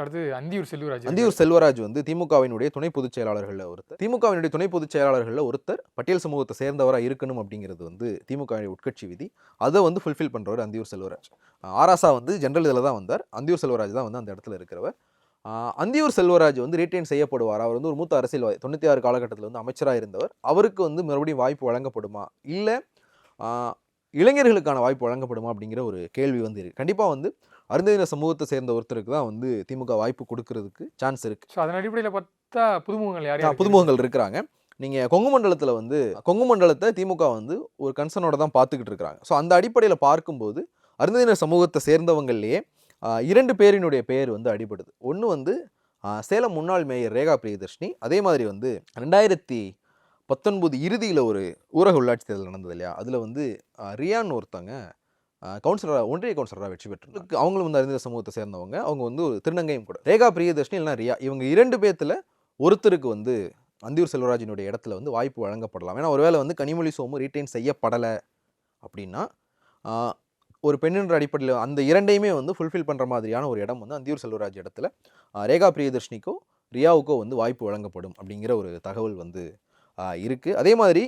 அடுத்து அந்தியூர் செல்வராஜ் அந்தியூர் செல்வராஜ் வந்து திமுகவினுடைய துணை பொதுச் செயலாளர்கள்ல ஒருத்தர். திமுகவினுடைய துணை பொதுச் செயலாளர்கள்ல ஒருத்தர் பட்டியல் சமூகத்தை சேர்ந்தவரா இருக்கணும் அப்படிங்கிறது வந்து திமுகவினுடைய உட்கட்சி விதி. அதை வந்து ஃபுல்ஃபில் பண்றவர் அந்தியூர் செல்வராஜ். ஆராசா வந்து ஜெனரல் இதில் தான் வந்தார். அந்தியூர் செல்வராஜ் தான் வந்து அந்த இடத்துல இருக்கிறவர். அந்தியூர் செல்வராஜ் வந்து ரீட்டைன் செய்யப்படுவார். அவர் வந்து ஒரு மூத்த அரசியல்வாதி. 96 காலகட்டத்தில் வந்து அமைச்சராக இருந்தவர். அவருக்கு வந்து மறுபடியும் வாய்ப்பு வழங்கப்படுமா? இல்ல இளைஞர்களுக்கான வாய்ப்பு வழங்கப்படுமா? அப்படிங்கிற ஒரு கேள்வி வந்து இருக்கு. கண்டிப்பா வந்து அருந்ததியினர் சமூகத்தை சேர்ந்த ஒருத்தருக்கு தான் வந்து திமுக வாய்ப்பு கொடுக்கறதுக்கு சான்ஸ் இருக்கு. ஸோ அதன் அடிப்படையில் பார்த்தா புதுமுகங்கள் யார் யார் புதுமுகங்கள் இருக்கிறாங்க. நீங்க கொங்கு மண்டலத்தில் வந்து கொங்கு மண்டலத்தை திமுக வந்து ஒரு கன்சர்னோட தான் பார்த்துக்கிட்டு இருக்கிறாங்க. ஸோ அந்த அடிப்படையில் பார்க்கும்போது அருந்ததியினர் சமூகத்தை சேர்ந்தவங்கள்லேயே 2 பேரினுடைய பெயர் வந்து அடிபடுது. ஒன்று வந்து சேலம் முன்னாள் மேயர் ரேகா பிரியதர்ஷினி. அதே மாதிரி வந்து 2019 இறுதியில் ஒரு ஊரக உள்ளாட்சி தேர்தல் நடந்தது இல்லையா? அதில் வந்து ரியான் ஒருத்தங்க கவுன்சிலராக ஒன்றிய கவுன்சிலராக வெற்றி பெற்றிருந்தாங்க. அவங்களும் வந்து அறிஞர் சமூகத்தை சேர்ந்தவங்க. அவங்க வந்து ஒரு திருநங்கையும் கூட. ரேகா பிரியதர்ஷினி இல்லைனா ரியா, இவங்க 2 பேர்த்துல ஒருத்தருக்கு வந்து அந்தியூர் செல்வராஜினுடைய இடத்துல வந்து வாய்ப்பு வழங்கப்படலாம். ஏன்னா ஒருவேளை வந்து கனிமொழி சோமு ரீட்டைன் செய்யப்படலை அப்படின்னா ஒரு பெண்ணின்ற அடிப்படையில் அந்த 2யுமே வந்து ஃபுல்ஃபில் பண்ணுற மாதிரியான ஒரு இடம் வந்து அந்தியூர் செல்வராஜ் இடத்துல ரேகா பிரியதர்ஷினிக்கோ ரியாவுக்கோ வந்து வாய்ப்பு வழங்கப்படும் அப்படிங்கிற ஒரு தகவல் வந்து இருக்குது. அதே மாதிரி